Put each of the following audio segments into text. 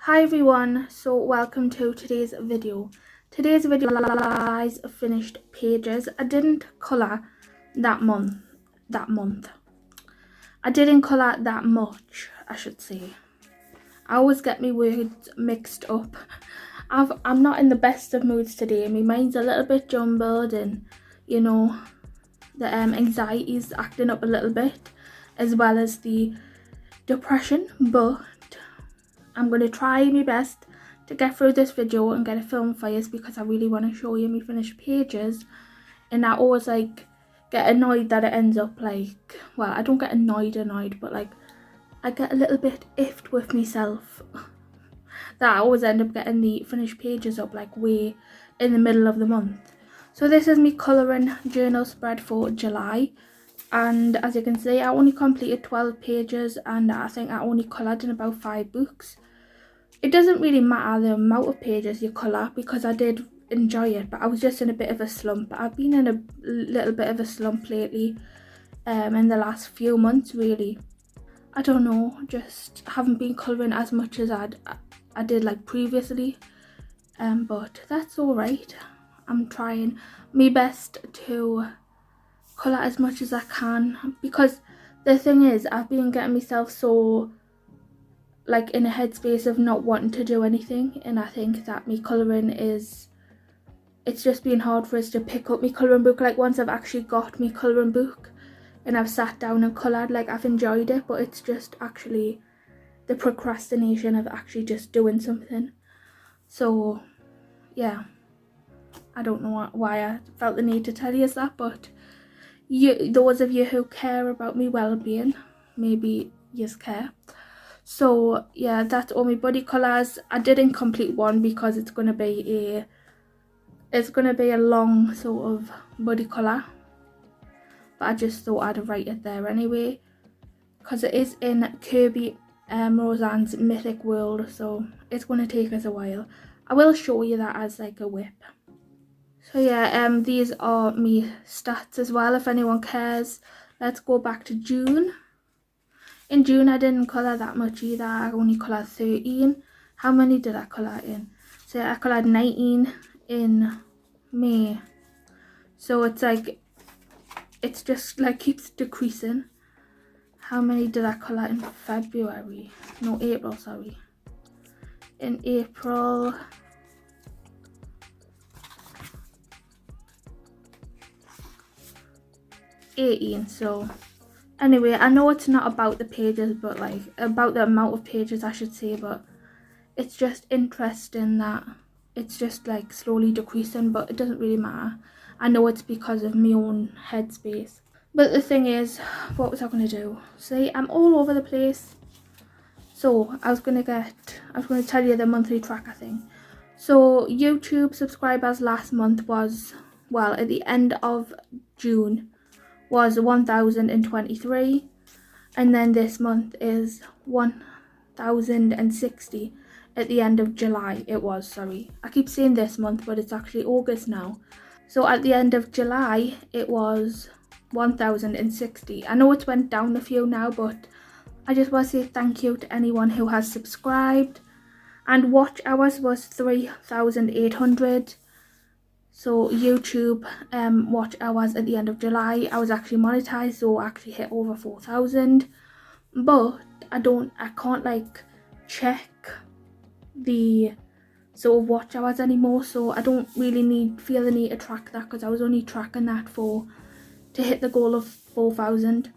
Hi everyone, so welcome to today's video. Today's video is finished pages. I didn't colour that month. I didn't colour that much, I should say. I always get my words mixed up. I'm not in the best of moods today. My mind's a little bit jumbled and, you know, the anxiety's acting up a little bit, as well as the depression, but I'm going to try my best to get through this video and get a film for you because I really want to show you my finished pages. And I always get annoyed that it ends up well, I don't get annoyed, but I get a little bit iffed with myself that I always end up getting the finished pages up way in the middle of the month. So this is my colouring journal spread for July. And as you can see, I only completed 12 pages and I think I only coloured in about 5 books. It doesn't really matter the amount of pages you colour because I did enjoy it, but I was just in a bit of a slump. I've been in a little bit of a slump lately, in the last few months really. I don't know, just haven't been colouring as much as I did previously, but that's alright. I'm trying my best to colour as much as I can because the thing is, I've been getting myself so in a headspace of not wanting to do anything, and I think that me colouring it's just been hard for us to pick up my colouring book. Once I've actually got my colouring book and I've sat down and coloured, I've enjoyed it, but it's just actually the procrastination of actually just doing something. So yeah, I don't know why I felt the need to tell you that, but those of you who care about me well-being, maybe you care. So yeah, that's all my body colours. I didn't complete one because it's gonna be a long sort of body colour, but I just thought I'd write it there anyway because it is in Kirby Roseanne's Mythic World, so it's gonna take us a while. I will show you that as a whip. So yeah, these are me stats as well if anyone cares. Let's go back to June. In June, I didn't colour that much either. I only coloured 13. How many did I colour in? So I coloured 19 in May. So it's just keeps decreasing. How many did I colour in February? No, April, sorry. In April, $18. So anyway, I know it's not about the pages, but about the amount of pages I should say, but it's just interesting that it's just slowly decreasing, but it doesn't really matter. I know it's because of my own headspace. But the thing is, what was I going to do? See, I'm all over the place. So I was going to tell you the monthly tracker thing. So YouTube subscribers last month was, well, at the end of June was 1,023, and then this month is 1,060 at the end of July. It was, sorry, I keep saying this month, but it's actually August now. So at the end of July it was 1,060. I know it went down a few now, but I just want to say thank you to anyone who has subscribed. And watch hours was 3,800. So YouTube watch hours at the end of July, I was actually monetized, so I actually hit over 4,000. But I can't check the sort of watch hours anymore, so I don't really feel the need to track that because I was only tracking that to hit the goal of 4,000.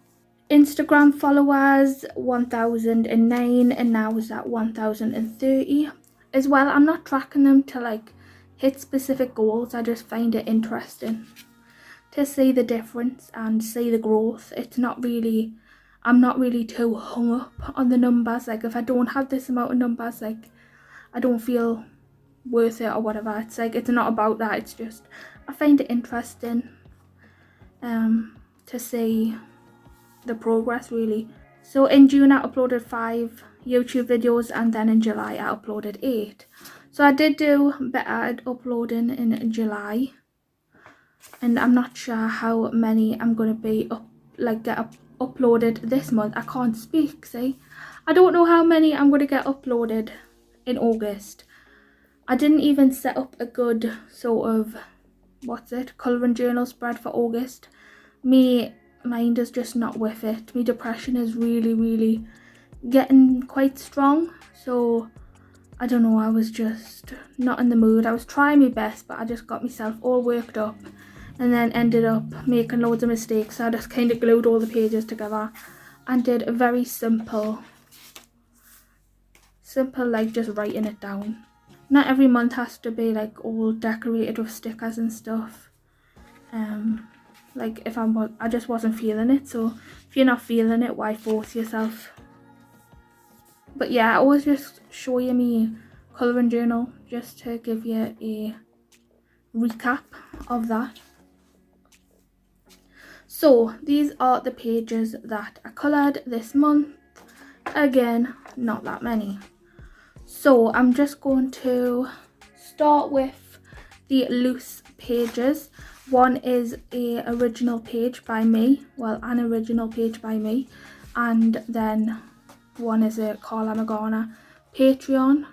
Instagram followers 1,009, and now is at 1,030 as well. I'm not tracking them to hit specific goals. I just find it interesting to see the difference and see the growth. I'm not really too hung up on the numbers. If I don't have this amount of numbers, I don't feel worth it or whatever. It's it's not about that. It's just I find it interesting to see the progress really. So in June I uploaded 5 YouTube videos, and then in July I uploaded 8. So I did do better at uploading in July, and I'm not sure how many I'm going to be uploaded this month. I can't speak, see. I don't know how many I'm going to get uploaded in August. I didn't even set up a good sort of, colouring journal spread for August. Me mind is just not with it. My depression is really getting quite strong, so I don't know, I was just not in the mood. I was trying my best, but I just got myself all worked up and then ended up making loads of mistakes. So I just kind of glued all the pages together and did a very simple like just writing it down. Not every month has to be like all decorated with stickers and stuff. Like if I just wasn't feeling it, so if you're not feeling it, why force yourself? But yeah, I always just show you me colouring journal just to give you a recap of that. So these are the pages that I coloured this month. Again, not that many. So I'm just going to start with the loose pages. One is an original page by me, and then one is a Carla Magana Patreon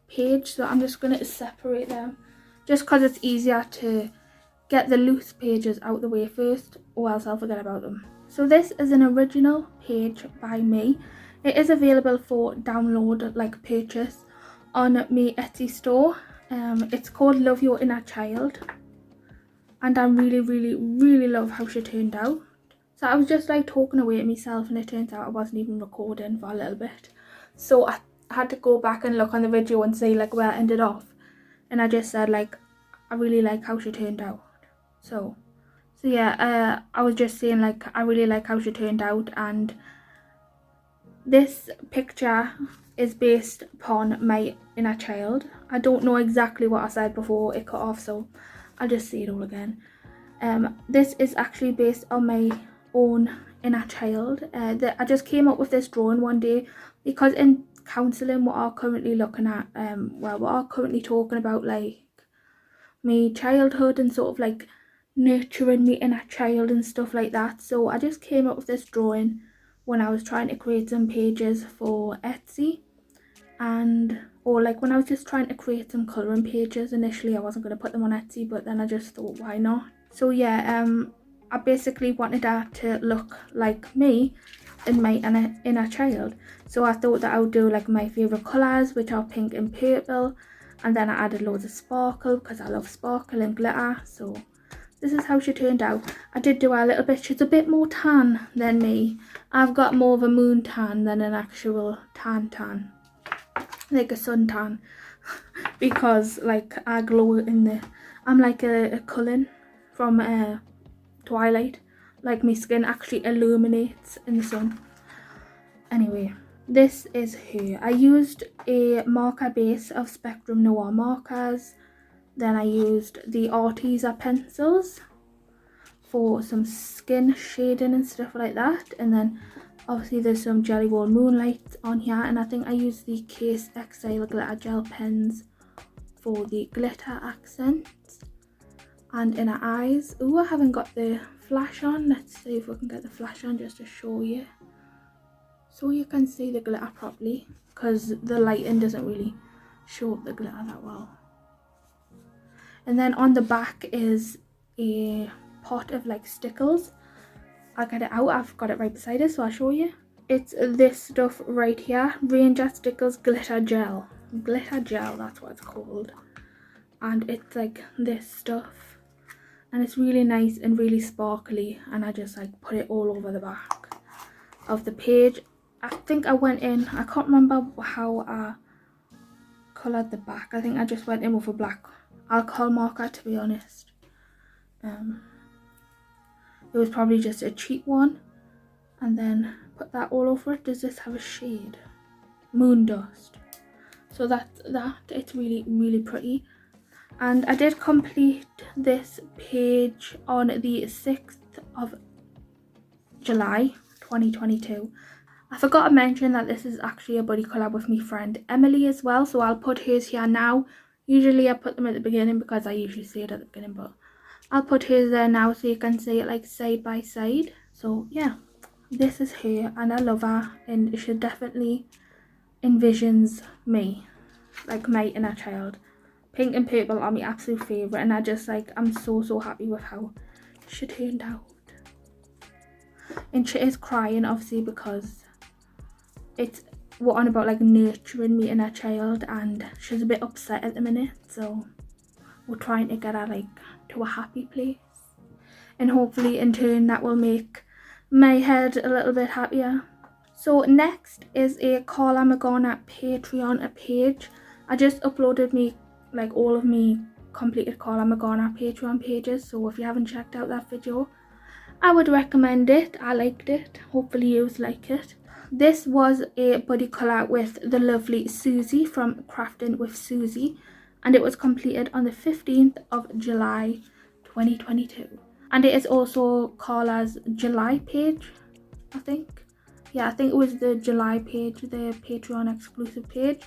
page. So I'm just going to separate them just because it's easier to get the loose pages out the way first, or else I'll forget about them. So this is an original page by me. It is available for download, like purchase, on my Etsy store. It's called Love Your Inner Child, and I really love how she turned out. So I was just like talking away to myself, and it turns out I wasn't even recording for a little bit, so I had to go back and look on the video and see like where I ended off, and I just said like I really like how she turned out. So yeah, I was just saying like I really like how she turned out, and this picture is based upon my inner child. I don't know exactly what I said before it cut off, so I'll just say it all again. This is actually based on my own inner child. I just came up with this drawing one day because in counselling we are currently looking at, we are currently talking about like my childhood and sort of like nurturing me inner child and stuff like that. So I just came up with this drawing when I was trying to create some pages for Etsy, or like when I was just trying to create some colouring pages. Initially I wasn't going to put them on Etsy, but then I just thought why not. So yeah, I basically wanted that to look like me in my inner child. So I thought that I would do like my favourite colours, which are pink and purple, and then I added loads of sparkle because I love sparkle and glitter. So this is how she turned out. I did do her a little bit. She's a bit more tan than me. I've got more of a moon tan than an actual tan, like a sun tan, because like I glow I'm like a Cullen from Twilight. Like my skin actually illuminates in the sun. Anyway, this is her. I used a marker base of Spectrum Noir markers. Then I used the Arteza pencils for some skin shading and stuff like that. And then obviously there's some Jelly Roll Moonlight on here. And I think I used the Case Exile glitter gel pens for the glitter accents. And in her eyes. Oh, I haven't got the flash on. Let's see if we can get the flash on just to show you. So you can see the glitter properly, because the lighting doesn't really show up the glitter that well. And then on the back is a pot of like stickles. I'll get it out. I've got it right beside us, so I'll show you. It's this stuff right here. Ranger Stickles Glitter Gel. Glitter Gel, that's what it's called. And it's like this stuff. And it's really nice and really sparkly. And I just like put it all over the back of the page. I think I went in, I can't remember how I coloured the back. I think I just went in with a black alcohol marker, to be honest. It was probably just a cheap one, and then put that all over it. Does this have a shade? Moon Dust. So that's that. It's really pretty. And I did complete this page on the 6th of July 2022. I forgot to mention that this is actually a buddy collab with my friend Emily as well, so I'll put hers here now. Usually I put them at the beginning because I usually say it at the beginning, but I'll put hers there now so you can see it like side by side. So yeah, this is her and I love her, and she definitely envisions me. like my inner child. Pink and purple are my absolute favourite, and I just like, I'm so happy with how she turned out. And she is crying obviously because we're on about like nurturing me inner child, and she's a bit upset at the minute, so we're trying to get her like to a happy place, and hopefully in turn that will make my head a little bit happier. So next is a Carla Magana Patreon page. I just uploaded me like all of me completed Carla Magana Patreon pages, so if you haven't checked out that video, I would recommend it. I liked it. Hopefully you like it. This was a buddy colour with the lovely Susie from Crafting with Susie, and it was completed on the 15th of July 2022. And it is also Carla's July page, I think. Yeah, I think it was the July page, the Patreon exclusive page.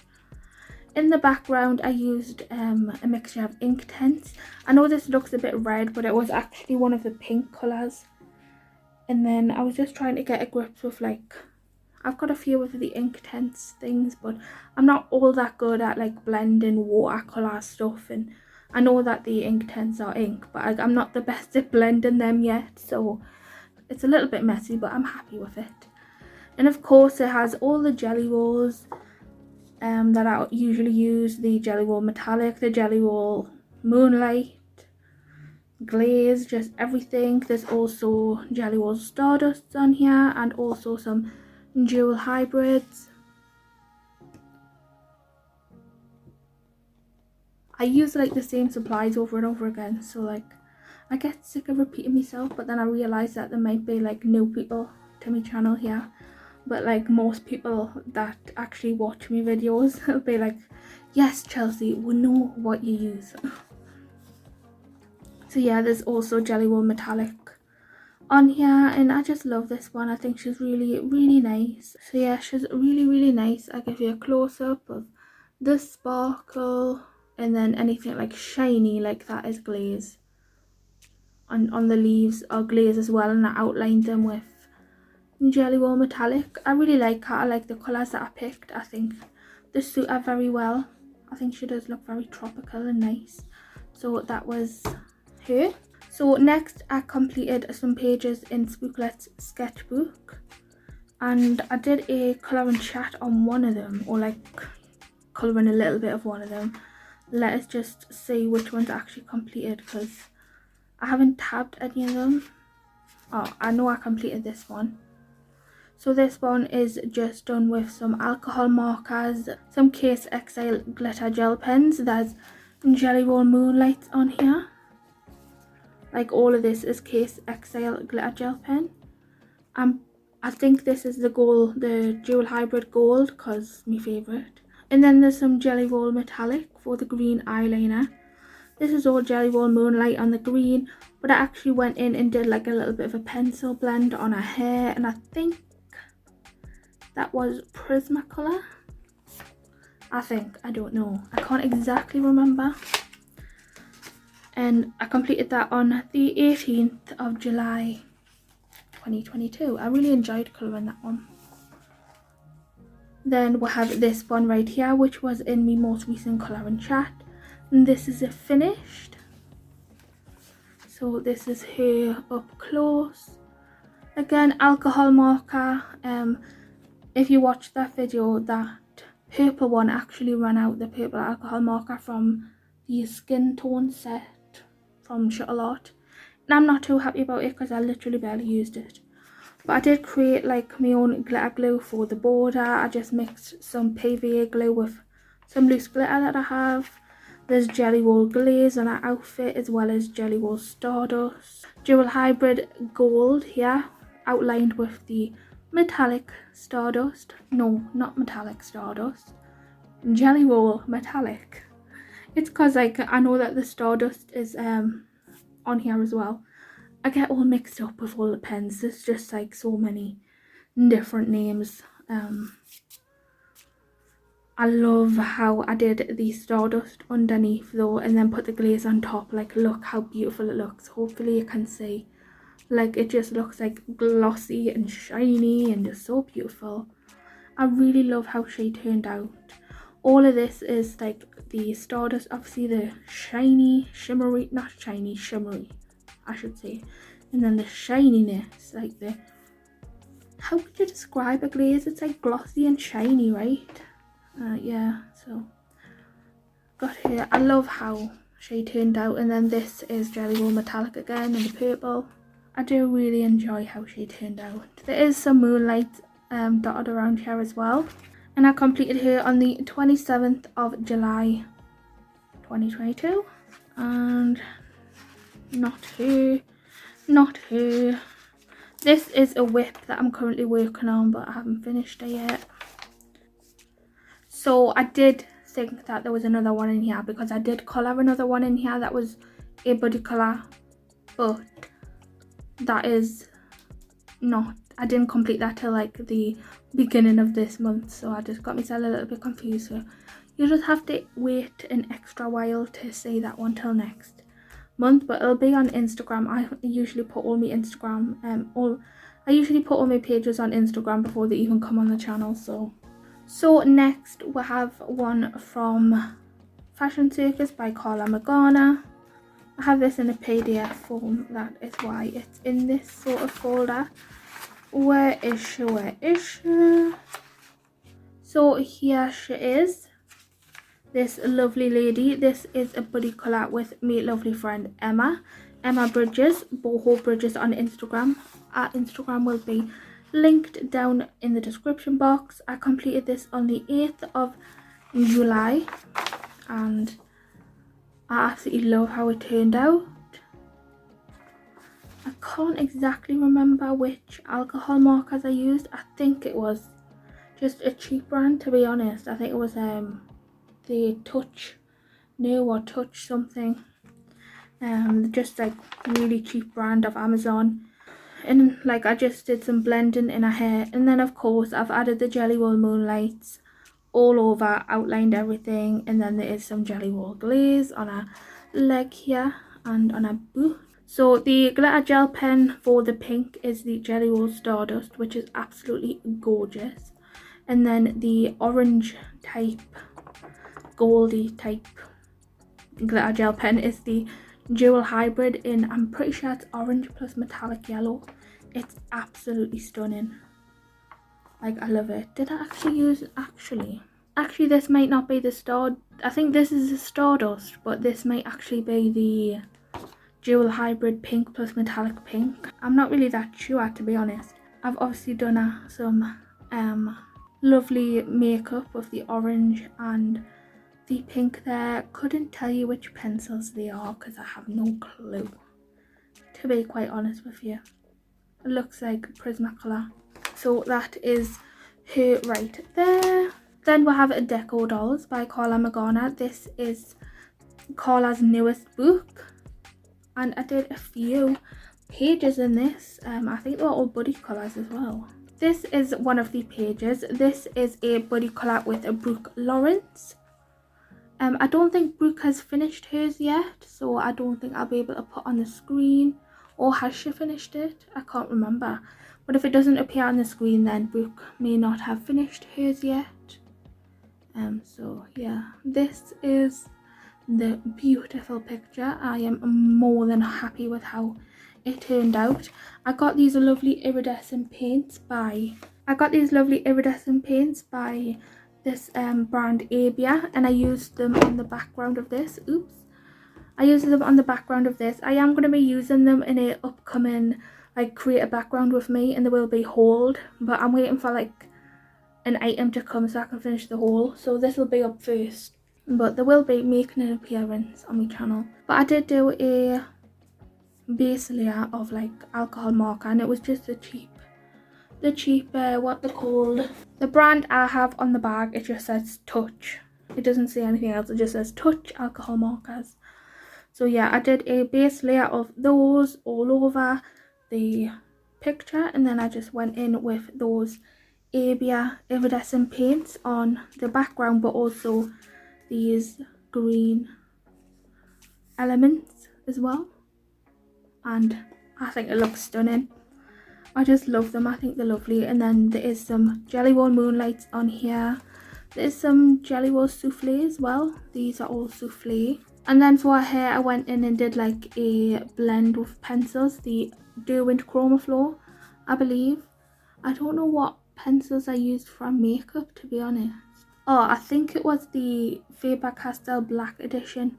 In the background, I used a mixture of ink tints. I know this looks a bit red, but it was actually one of the pink colours. And then I was just trying to get a grip with like, I've got a few of the ink tints things, but I'm not all that good at like blending watercolour stuff. And I know that the ink tints are ink, but I'm not the best at blending them yet. So it's a little bit messy, but I'm happy with it. And of course it has all the jelly rolls that I usually use, the jelly roll metallic, the jelly roll moonlight, glaze, just everything. There's also jelly roll stardusts on here, and also some jewel hybrids. I use like the same supplies over and over again, so like I get sick of repeating myself, but then I realise that there might be like new people to my channel here. But like most people that actually watch me videos will be like, yes Chelsea, we know what you use. So yeah, there's also jelly roll metallic on here, and I just love this one. I think she's really nice. So yeah, she's really nice. I'll give you a close-up of the sparkle, and then anything like shiny like that is glaze. On the leaves are glaze as well, and I outlined them with jelly roll metallic. I really like her. I like the colours that I picked. I think they suit her very well. I think she does look very tropical and nice. So that was her. So next I completed some pages in Spooklet's sketchbook, and I did a colouring chat on one of them, or like colouring a little bit of one of them. Let us just see which one's actually completed, because I haven't tabbed any of them. Oh, I know I completed this one. So this one is just done with some alcohol markers, some Case XL glitter gel pens. There's jelly roll moonlights on here. Like all of this is Case XL glitter gel pen. I think this is the jewel hybrid gold, because my favourite. And then there's some jelly roll metallic for the green eyeliner. This is all jelly roll moonlight on the green, but I actually went in and did like a little bit of a pencil blend on her hair, and I think that was Prismacolor. I don't know. I can't exactly remember. And I completed that on the 18th of July 2022. I really enjoyed colouring that one. Then we have this one right here, which was in my most recent colouring chat. And this is it finished. So this is her up close. Again, alcohol marker. If you watched that video, that purple one actually ran out, the purple alcohol marker from the skin tone set from Shuttle Art. And I'm not too happy about it because I literally barely used it. But I did create like my own glitter glue for the border. I just mixed some PVA glue with some loose glitter that I have. There's jelly roll glaze on our outfit, as well as jelly roll stardust. Jewel hybrid gold here, outlined with the metallic stardust. No, not metallic stardust. Jelly roll metallic. It's because like I know that the stardust is on here as well. I get all mixed up with all the pens. There's just like so many different names. I love how I did the stardust underneath though, and then put the glaze on top. Like, look how beautiful it looks. Hopefully you can see. Like, it just looks like glossy and shiny and just so beautiful. I really love how she turned out. All of this is like the Stardust, obviously the shiny, shimmery, not shiny, shimmery, I should say. And then the shininess, like the, how would you describe a glaze? It's like glossy and shiny, right? Yeah, so got here. I love how she turned out. And then this is Jelly Roll Metallic again in the purple. I do really enjoy how she turned out. There is some moonlight dotted around here as well. And I completed her on the 27th of July 2022. And not her, not her. This is a whip that I'm currently working on, but I haven't finished it yet. So I did think that there was another one in here, because I did colour another one in here that was a body colour, but that is not, I didn't complete that till like the beginning of this month, so I just got myself a little bit confused. So you just have to wait an extra while to see that one till next month, but it'll be on Instagram. I usually put all my Instagram I usually put all my pages on Instagram before they even come on the channel. So next we have one from Fashion Circus by Carla Magana. I have this in a PDF form, that is why it's in this sort of folder. Where is she? Where is she? So here she is, this lovely lady. This is a buddy colour with my lovely friend Emma Bridges, bohobridges on Instagram. Our Instagram will be linked down in the description box. I completed this on the 8th of July and I absolutely love how it turned out. I can't exactly remember which alcohol markers I used. I think it was just a cheap brand, to be honest. I think it was the Touch New or Touch something. Just like really cheap brand of Amazon. And like I just did some blending in her hair, and then of course I've added the Jelly Roll Moonlights all over, outlined everything, and then there is some Jelly Roll glaze on her leg here and on her boot. So the glitter gel pen for the pink is the Jelly Roll Stardust, which is absolutely gorgeous. And then the orange type, goldy type glitter gel pen is the Dual Hybrid in, I'm pretty sure it's orange plus metallic yellow. It's absolutely stunning. Like, I love it. Did I actually use, actually this might not be the star, I think this is the Stardust, but this might actually be the Dual Hybrid pink plus metallic pink. I'm not really that sure, to be honest. I've obviously done some lovely makeup with the orange and the pink there. Couldn't tell you which pencils they are because I have no clue, to be quite honest with you. It looks like Prismacolor. So that is her right there. Then we have Deco Dolls by Carla Magana. This is Carla's newest book, and I did a few pages in this. I think they're all buddy colours as well. This is one of the pages. This is a buddy colour with a Brooke Lawrence. I don't think Brooke has finished hers yet, so I don't think I'll be able to put on the screen. Or has she finished it? I can't remember. But if it doesn't appear on the screen, then Brooke may not have finished hers yet. So yeah, this is the beautiful picture. I am more than happy with how it turned out. I got these lovely iridescent paints by this brand Abia, and I used them on the background of this. I used them on the background of this. I am going to be using them in a upcoming like create a background with me, and there will be hold, but I'm waiting for like an item to come so I can finish the haul. So this will be up first, but they will be making an appearance on my channel. But I did do a base layer of like alcohol marker, and it was just the cheap what they're called. The brand I have on the bag, it just says Touch. It doesn't say anything else, it just says Touch alcohol markers. So yeah, I did a base layer of those all over the picture, and then I just went in with those Abia iridescent paints on the background, but also these green elements as well, and I think it looks stunning. I just love them. I think they're lovely. And then there is some Jelly Roll Moonlights on here, There's some jelly roll souffle as well. These are all souffle. And then for her hair, I went in and did like a blend with pencils, the Derwent Chroma Flow, I believe. I don't know what pencils I used for makeup, to be honest. Oh, I think it was the Faber-Castell Black Edition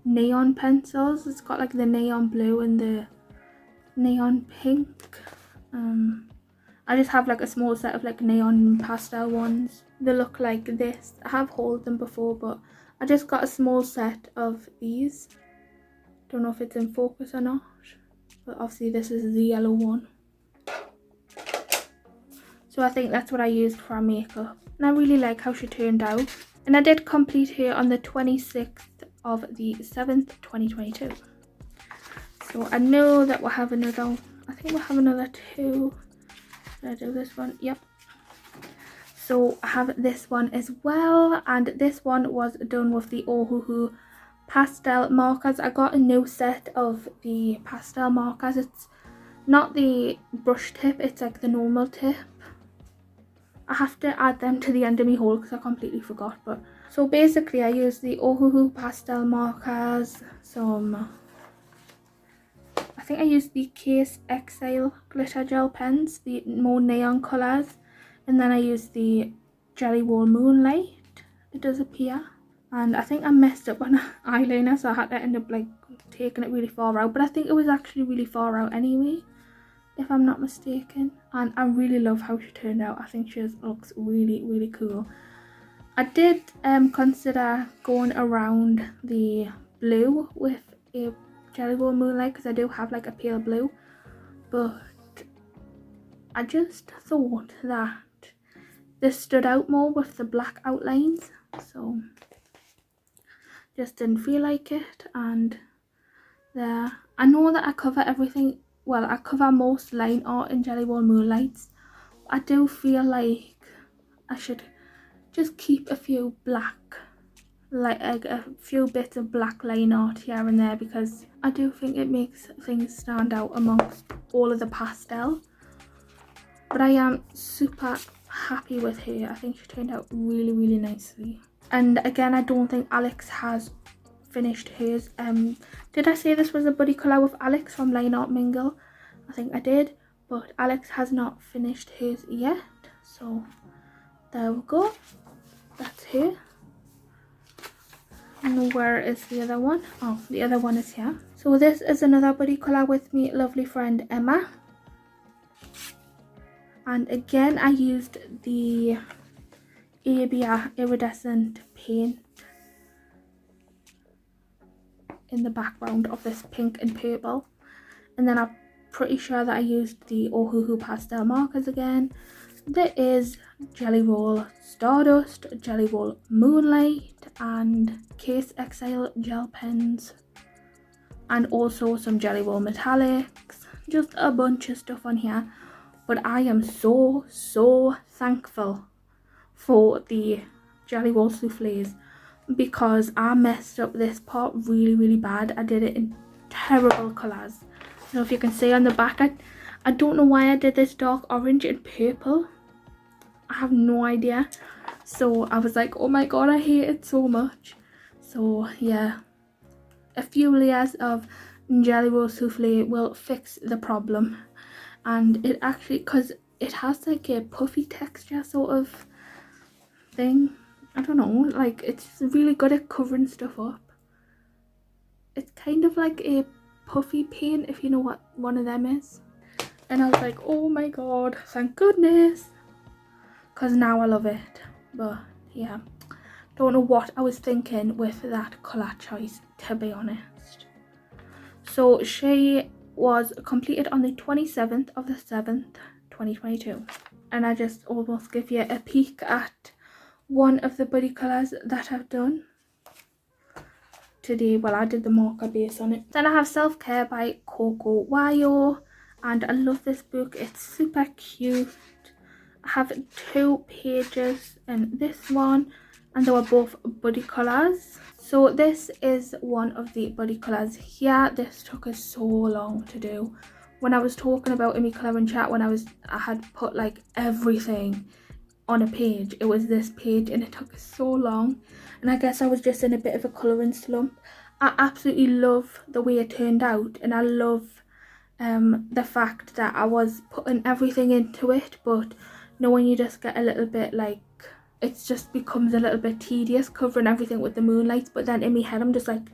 neon pencils. It's got like the neon blue and the neon pink. I just have like a small set of like neon pastel ones. They look like this. I have hauled them before, but I just got a small set of these. Don't know if it's in focus or not, but obviously this is the yellow one. So I think that's what I used for our makeup. And I really like how she turned out. And I did complete her on the 26th of the 7th, 2022. So I know that we'll have another, I think we'll have another 2. Did I do this one? Yep. So I have this one as well. And this one was done with the Ohuhu pastel markers. I got a new set of the pastel markers. It's not the brush tip, it's like the normal tip. I have to add them to the end of my haul because I completely forgot. But so basically I used the Ohuhu pastel markers, I think I used the Case Exile glitter gel pens, the more neon colours, and then I used the Jelly Roll Moonlight, it does appear. And I think I messed up on eyeliner, so I had to end up like taking it really far out, but I think it was actually really far out anyway, if I'm not mistaken. And I really love how she turned out. I think she looks really, really cool. I did consider going around the blue with a Jelly Roll Moonlight because I do have like a pale blue, but I just thought that this stood out more with the black outlines, so just didn't feel like it. And there, I know that I cover everything, well, I cover most line art in Jelly Roll Moonlights. I do feel like I should just keep a few black, like a few bits of black line art here and there, because I do think it makes things stand out amongst all of the pastel. But I am super happy with her. I think she turned out really, really nicely. And again, I don't think Alex has finished hers. Did I say this was a buddy colour with Alex from Line Art Mingle? I think I did, but Alex has not finished hers yet. So there we go. That's her. And where is the other one? Oh, the other one is here. So this is another buddy colour with me lovely friend Emma. And again, I used the Abia iridescent paint in the background of this pink and purple. And then I'm pretty sure that I used the Ohuhu pastel markers again. There is Jelly Roll Stardust, Jelly Roll Moonlight, and Case Exile gel pens, and also some Jelly Roll metallics. Just a bunch of stuff on here. But I am so thankful for the Jelly Roll souffles, because I messed up this part really bad. I did it in terrible colours. I don't know if you can see on the back. I don't know why I did this dark orange and purple. I have no idea. So I was like, oh my god, I hate it so much. So yeah, a few layers of Jelly Roll souffle will fix the problem. And it actually, because it has like a puffy texture sort of thing. I don't know, like it's really good at covering stuff up. It's kind of like a puffy paint, if you know what one of them is. And I was like, oh my god, thank goodness, because now I love it. But yeah, don't know what I was thinking with that colour choice, to be honest. So she was completed on the 27th of the 7th, 2022. And I just almost give you a peek at one of the buddy colours that I've done today. Well, I did the marker base on it. Then I have Self Care by Ryou, and I love this book. It's super cute. I have 2 pages in this one, and they were both buddy colours. So this is one of the buddy colours here. This took us so long to do. When I was talking about in my colouring chat, when I had put like everything, on a page, it was this page, and it took so long, and I guess I was just in a bit of a colouring slump. I absolutely love the way it turned out, and I love the fact that I was putting everything into it, but knowing you just get a little bit like, it just becomes a little bit tedious covering everything with the moonlights, but then in my head I'm just like,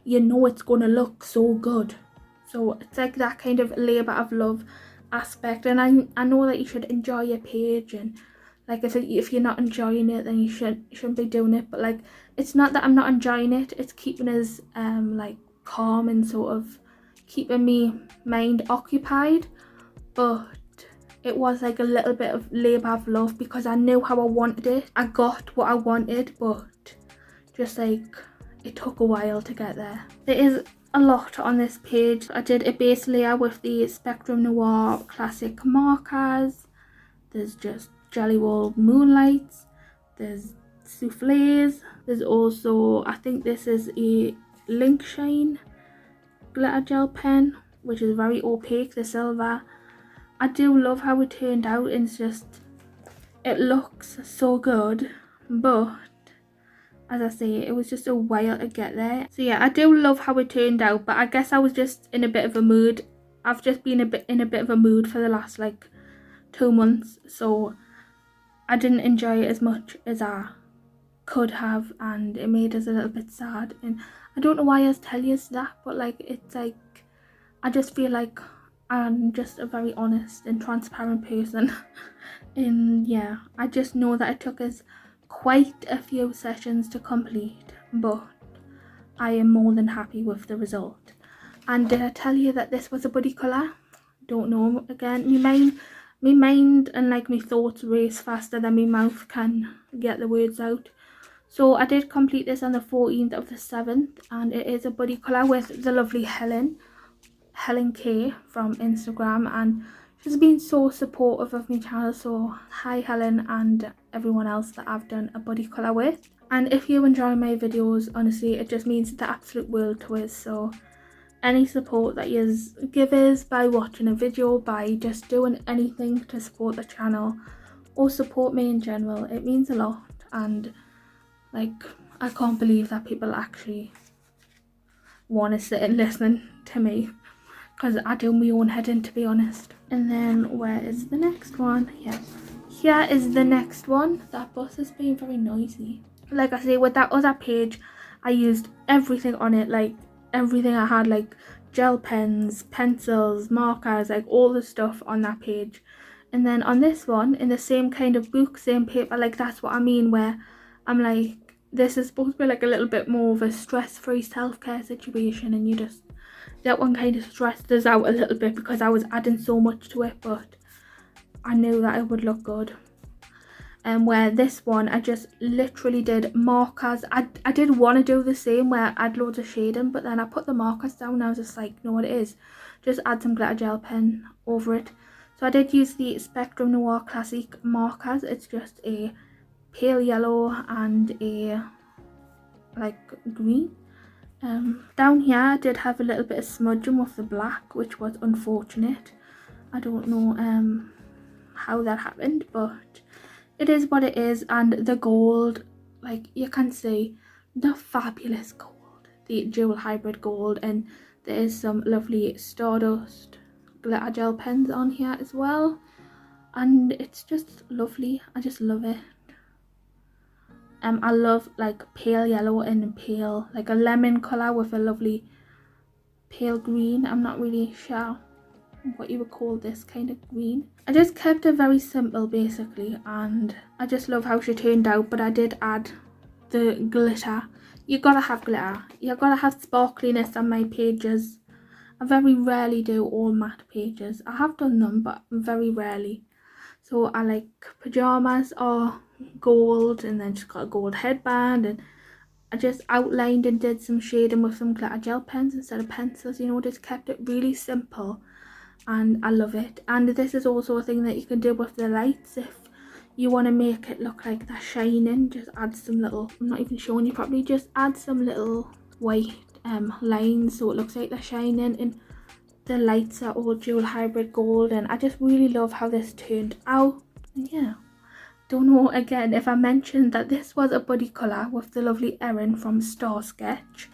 you know it's gonna look so good. So it's like that kind of labour of love aspect, and I know that you should enjoy your page, and like if you're not enjoying it, then you shouldn't be doing it. But like, it's not that I'm not enjoying it, it's keeping us like calm and sort of keeping me mind occupied. But it was like a little bit of labour of love because I knew how I wanted it. I got what I wanted, but just like it took a while to get there. There is a lot on this page. I did a base layer with the Spectrum Noir classic markers. There's just Jelly Roll Moonlights. There's souffles. There's also, I think this is a Link Shine glitter gel pen, which is very opaque, the silver. I do love how it turned out, and it's just, it looks so good, but as I say, it was just a while to get there. So yeah, I do love how it turned out, but I guess I was just in a bit of a mood. I've just been in a bit of a mood for the last like 2 months, so I didn't enjoy it as much as I could have, and it made us a little bit sad. And I don't know why I was telling you that, but like, it's like, I just feel like I'm just a very honest and transparent person. And yeah, I just know that it took us quite a few sessions to complete, but I am more than happy with the result. And did I tell you that this was a buddy colour? Don't know. Again, my mind and like my thoughts race faster than my mouth can get the words out. So I did complete this on the 14th of the 7th, and it is a buddy colour with the lovely Helen K from Instagram, and she's been so supportive of my channel. So hi Helen and everyone else that I've done a buddy colour with. And if you enjoy my videos, honestly, it just means the absolute world to us. So any support that you give us by watching a video, by just doing anything to support the channel or support me in general, it means a lot. And like, I can't believe that people actually want to sit and listen to me, because I do my own head in, to be honest. And then where is the next one? Yeah, here is the next one. That bus is being very noisy. Like I say, with that other page, I used everything on it, like everything I had, like gel pens, pencils, markers, like all the stuff on that page. And then on this one, in the same kind of book, same paper, like that's what I mean, where I'm like, this is supposed to be like a little bit more of a stress-free self-care situation, and you just, that one kind of stressed us out a little bit because I was adding so much to it, but I knew that it would look good. And where this one, I just literally did markers. I did want to do the same where I had loads of shading, but then I put the markers down and I was just like, you know what it is, just add some glitter gel pen over it. So I did use the Spectrum Noir classic markers. It's just a pale yellow and a like green. Down here I did have a little bit of smudging with the black, which was unfortunate. I don't know how that happened, but it is what it is. And the gold, like you can see the fabulous gold, the dual hybrid gold, and there is some lovely Stardust glitter gel pens on here as well, and it's just lovely. I just love it. I love like pale yellow and pale, like a lemon colour with a lovely pale green. I'm not really sure what you would call this kind of green. I just kept it very simple basically, and I just love how she turned out. But I did add the glitter. You gotta have glitter, you gotta have sparkliness on my pages. I very rarely do all matte pages. I have done them, but very rarely. So I like pajamas or gold, and then just got a gold headband, and I just outlined and did some shading with some glitter gel pens instead of pencils, you know, just kept it really simple, and I love it. And this is also a thing that you can do with the lights. If you want to make it look like they're shining, just add some little, I'm not even showing you properly, just add some little white lines so it looks like they're shining, and the lights are all dual hybrid gold. And I just really love how this turned out. And yeah, don't know again if I mentioned that this was a buddy colour with the lovely Erin from Starsketchh,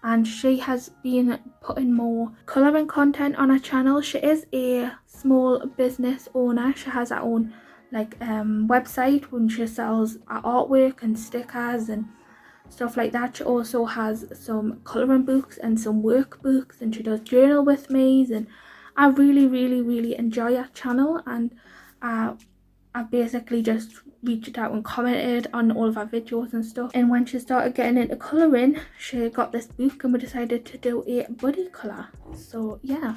and she has been putting more colouring content on her channel. She is a small business owner. She has her own website when she sells her artwork and stickers and stuff like that. She also has some colouring books and some workbooks, and she does journal with me's, and I really enjoy her channel. And I basically just reached out and commented on all of her videos and stuff, and when she started getting into colouring, she got this book and we decided to do a buddy colour. So yeah,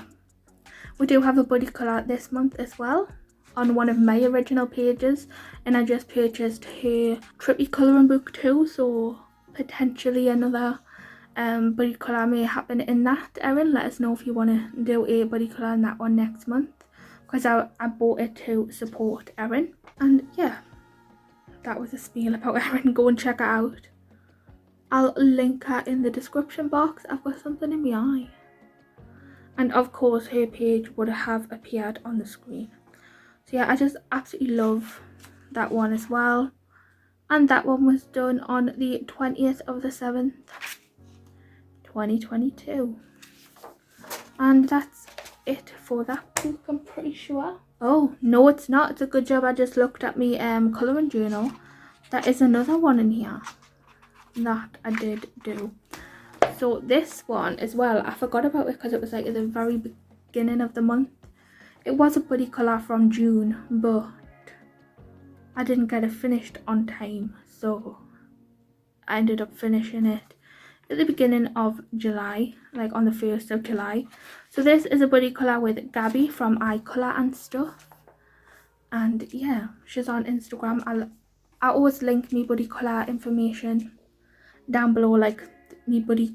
we do have a buddy colour this month as well on one of my original pages, and I just purchased her trippy colouring book too, so potentially another buddy colour may happen in that. Erin, let us know if you want to do a buddy colour in that one next month, because I bought it to support Erin. And yeah, that was a spiel about Erin. Go and check her out. I'll link her in the description box. I've got something in my eye. And of course her page would have appeared on the screen. So yeah, I just absolutely love that one as well. And that one was done on the 20th of the 7th, 2022. And that's it for that book, I'm pretty sure. Oh no, it's not. It's a good job I just looked at me colouring journal. There is another one in here that I did do. So this one as well, I forgot about it because it was like at the very beginning of the month. It was a buddy colour from June, but I didn't get it finished on time, so I ended up finishing it at the beginning of July, like on the 1st of July. So this is a buddy colour with Gabi from icolourandstuff, and yeah, she's on Instagram. I always link me buddy colour information down below, like me buddies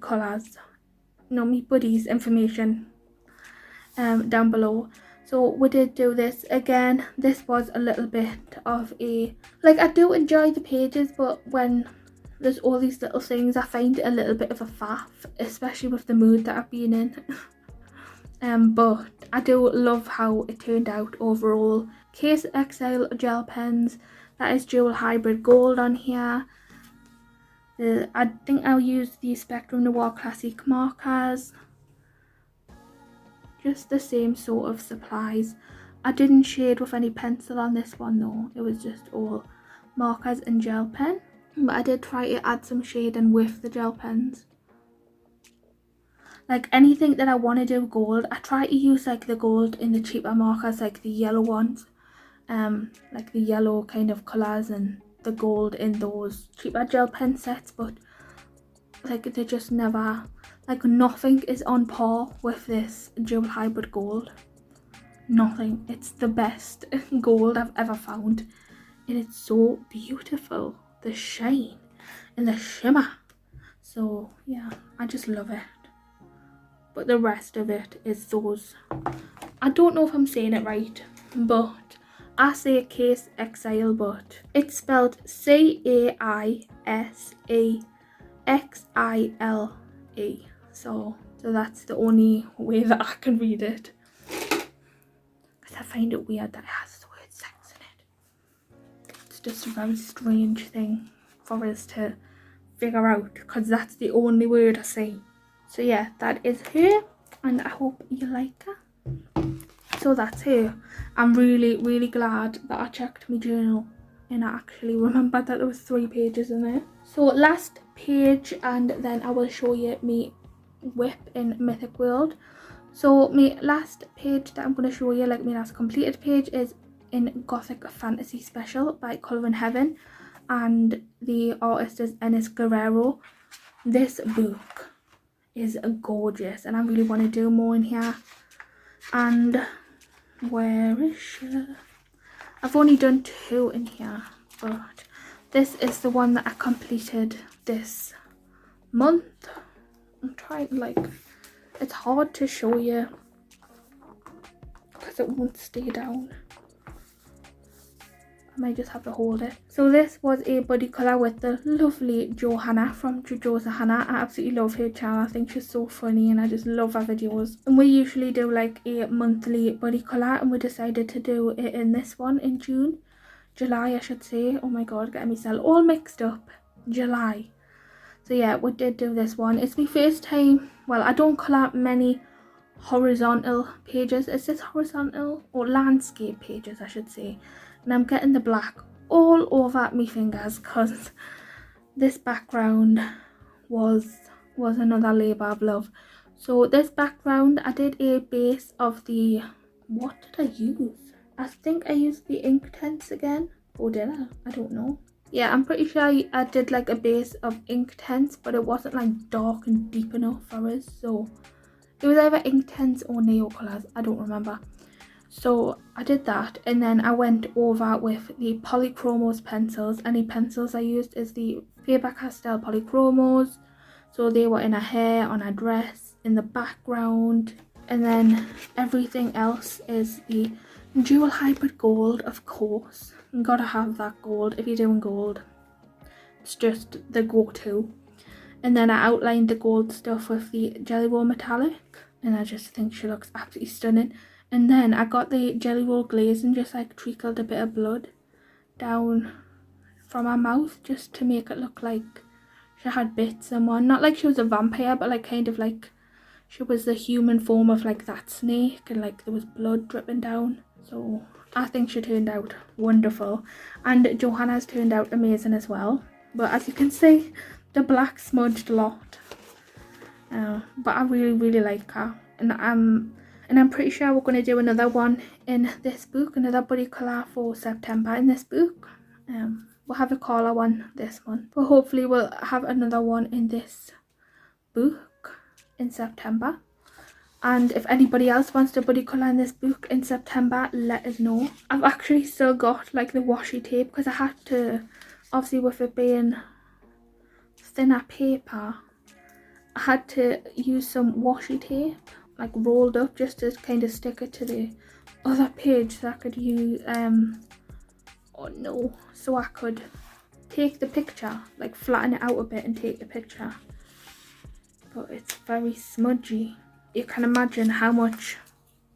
information down below. So we did do this again. This was a little bit of a, like, I do enjoy the pages, but when there's all these little things, I find it a little bit of a faff, especially with the mood that I've been in. But I do love how it turned out overall. Case XL gel pens, that is dual hybrid gold on here. I think I'll use the Spectrum Noir Classic markers. Just the same sort of supplies. I didn't shade with any pencil on this one though. It was just all markers and gel pen. But I did try to add some shading with the gel pens. Like anything that I want to do gold, I try to use like the gold in the cheaper markers, like the yellow ones. Like the yellow kind of colours, and the gold in those cheaper gel pen sets, but like they just never, like nothing is on par with this dual hybrid gold. Nothing. It's the best gold I've ever found, and it's so beautiful, the shine and the shimmer. So yeah, I just love it. But the rest of it is those, I don't know if I'm saying it right, but I say Case XL, but it's spelled CAISEXILE. So that's the only way that I can read it, because I find it weird that it has the word sex in it. It's just a very strange thing for us to figure out, because that's the only word I see. So yeah, that is her, and I hope you like her. So that's her. I'm really glad that I checked my journal and I actually remembered that there was 3 pages in there. So last page, and then I will show you me whip in Mythic World. So my last page that I'm going to show you, like my last completed page, is in Gothic Fantasy Special by Colour in Heaven, and the artist is Enis Guerrero. This book is gorgeous and I really want to do more in here. And where is she? I've only done 2 in here, but this is the one that I completed this month. I'm trying, like, it's hard to show you because it won't stay down. I might just have to hold it. So this was a buddy colour with the lovely Johanna from jojozahanna. I absolutely love her channel. I think she's so funny and I just love her videos. And we usually do like a monthly buddy colour, and we decided to do it in this one in June, July, I should say. Oh my god, getting myself all mixed up. July. So yeah, we did do this one. It's my first time. Well, I don't colour many horizontal pages. Is this horizontal? Or landscape pages, I should say. And I'm getting the black all over my fingers because this background was another labour of love. So this background, I did a base of the, what did I use? I think I used the Inktense again. Or did I? I don't know. Yeah, I'm pretty sure I did like a base of Inktense, but it wasn't like dark and deep enough for us. So it was either Inktense or Neo Colours, I don't remember. So I did that, and then I went over with the Polychromos pencils. Any pencils I used is the Faber-Castell Polychromos. So they were in a hair, on a dress, in the background. And then everything else is the Dual Hybrid Gold, of course. You gotta have that gold if you're doing gold. It's just the go-to. And then I outlined the gold stuff with the Jelly Roll Metallic. And I just think she looks absolutely stunning. And then I got the Jelly Roll glaze and just like trickled a bit of blood down from her mouth just to make it look like she had bits and one. Not like she was a vampire, but like kind of like she was the human form of like that snake, and like there was blood dripping down. So I think she turned out wonderful. And Johanna's turned out amazing as well. But as you can see, the black smudged a lot. But I really like her. And I'm pretty sure we're going to do another one in this book, another buddy colour for September in this book. We'll have a colour one this month, but hopefully we'll have another one in this book in September. And if anybody else wants to buddy colour in this book in September, let us know. I've actually still got like the washi tape because I had to, obviously with it being thinner paper, I had to use some washi tape like rolled up just to kind of stick it to the other page so I could use so I could take the picture, like flatten it out a bit and take the picture. But it's very smudgy. You can imagine how much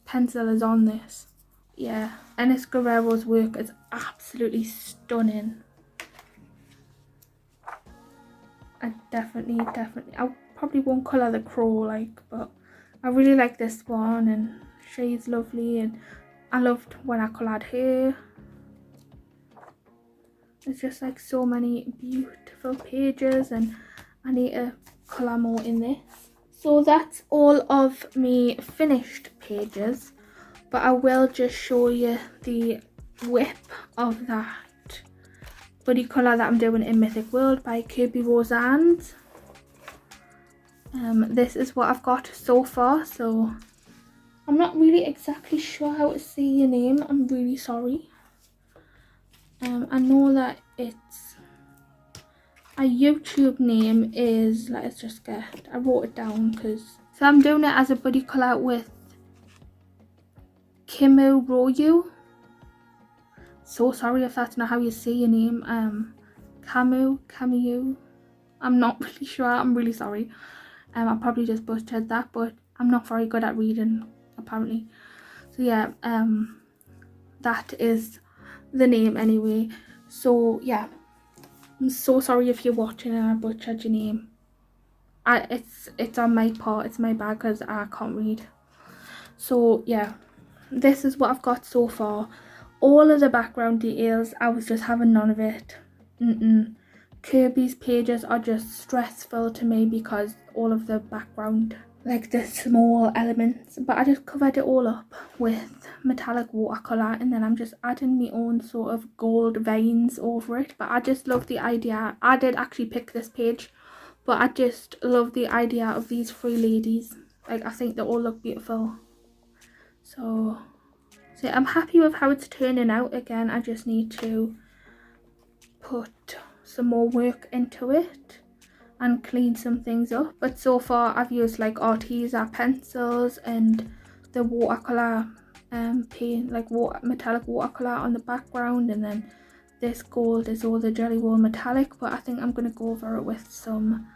pencil is on this. Yeah, Enis Guerrero's work is absolutely stunning. I definitely I probably won't colour the crow like, but I really like this one, and she's lovely, and I loved when I coloured her. There's just like so many beautiful pages, and I need to colour more in this. So that's all of me finished pages, but I will just show you the whip of that buddy colour that I'm doing in Mythic World by Kirby Roseanne's. This is what I've got so far, so I'm not really exactly sure how to say your name. I'm really sorry. I know that it's a YouTube name is, let's just get, I wrote it down because, so I'm doing it as a buddy colour with Kemui Ryou. So sorry if that's not how you say your name. Kemui. I'm not really sure. I'm really sorry. I probably just butchered that, but I'm not very good at reading apparently. So yeah, that is the name anyway. So yeah, I'm so sorry if you're watching and I butchered your name. It's on my part. It's my bad because I can't read. So yeah, this is what I've got so far. All of the background details, I was just having none of it. Kirby's pages are just stressful to me because all of the background, like the small elements, but I just covered it all up with metallic watercolour, and then I'm just adding my own sort of gold veins over it. But I just love the idea. I did actually pick this page, but I just love the idea of these three ladies. Like, I think they all look beautiful. So I'm happy with how it's turning out. Again, I just need to put some more work into it and clean some things up. But so far I've used like Arteza pencils and the watercolour paint, like metallic watercolour on the background, and then this gold is all the Jelly Roll Metallic. But I think I'm going to go over it with some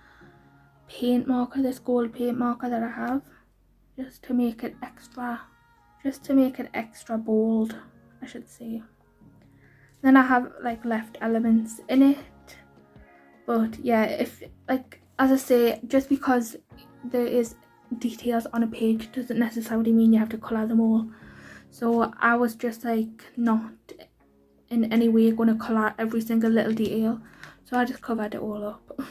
paint marker, this gold paint marker that I have, just to make it extra bold, I should say. Then I have like left elements in it. But yeah, if like, as I say, just because there is details on a page doesn't necessarily mean you have to colour them all. So I was just like not in any way going to colour every single little detail, so I just covered it all up.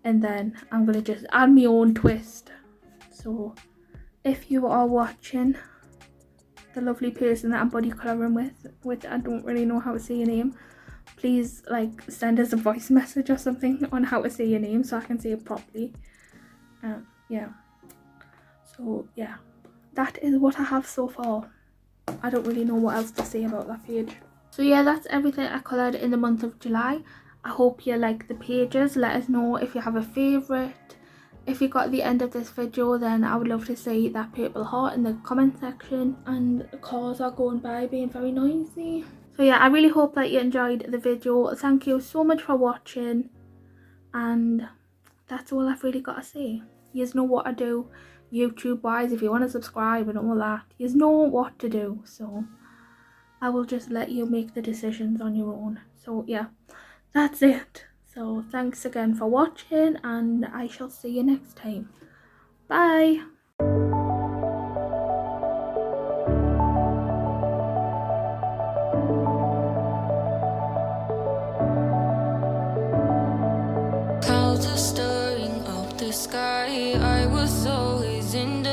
And then I'm going to just add my own twist. So if you are watching, the lovely person that I'm body colouring with, which I don't really know how to say your name, please like send us a voice message or something on how to say your name so I can say it properly. Yeah, so yeah, that is what I have so far. I don't really know what else to say about that page. So yeah, that's everything I coloured in the month of July. I hope you like the pages. Let us know if you have a favourite. If you got to the end of this video, then I would love to see that purple heart in the comment section. And the cars are going by being very noisy. So yeah, I really hope that you enjoyed the video. Thank you so much for watching. And that's all I've really got to say. You know what I do YouTube wise. If you want to subscribe and all that, you know what to do. So I will just let you make the decisions on your own. So yeah, that's it. So thanks again for watching, and I shall see you next time. Bye. Clouds are stirring up the sky. I was always in